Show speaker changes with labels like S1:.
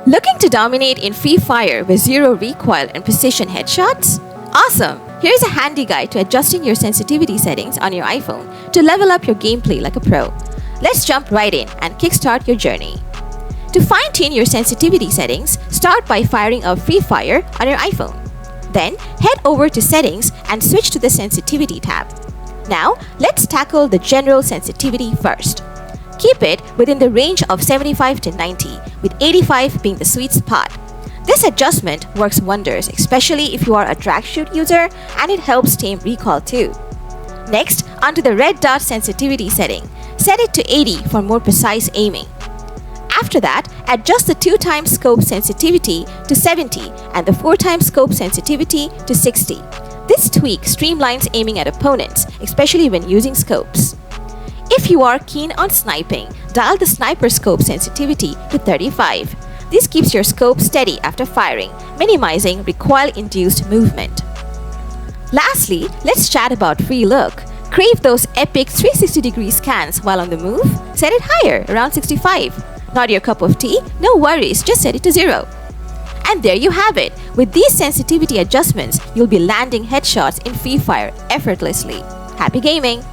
S1: Looking to dominate in Free Fire with zero recoil and precision headshots? Awesome! Here's a handy guide to adjusting your sensitivity settings on your iPhone to level up your gameplay like a pro. Let's jump right in and kickstart your journey. To fine-tune your sensitivity settings, start by firing up Free Fire on your iPhone. Then, head over to Settings and switch to the Sensitivity tab. Now, let's tackle the general sensitivity first. Keep it within the range of 75 to 90, with 85 being the sweet spot. This adjustment works wonders, especially if you are a drag shoot user, and it helps tame recoil too. Next, onto the red dot sensitivity setting. Set it to 80 for more precise aiming. After that, adjust the 2x scope sensitivity to 70 and the 4x scope sensitivity to 60. This tweak streamlines aiming at opponents, especially when using scopes. If you are keen on sniping, dial the sniper scope sensitivity to 35. This keeps your scope steady after firing, minimizing recoil-induced movement. Lastly, let's chat about free look. Crave those epic 360-degree scans while on the move? Set it higher, around 65. Not your cup of tea? No worries, just set it to 0. And there you have it. With these sensitivity adjustments, you'll be landing headshots in Free Fire effortlessly. Happy gaming!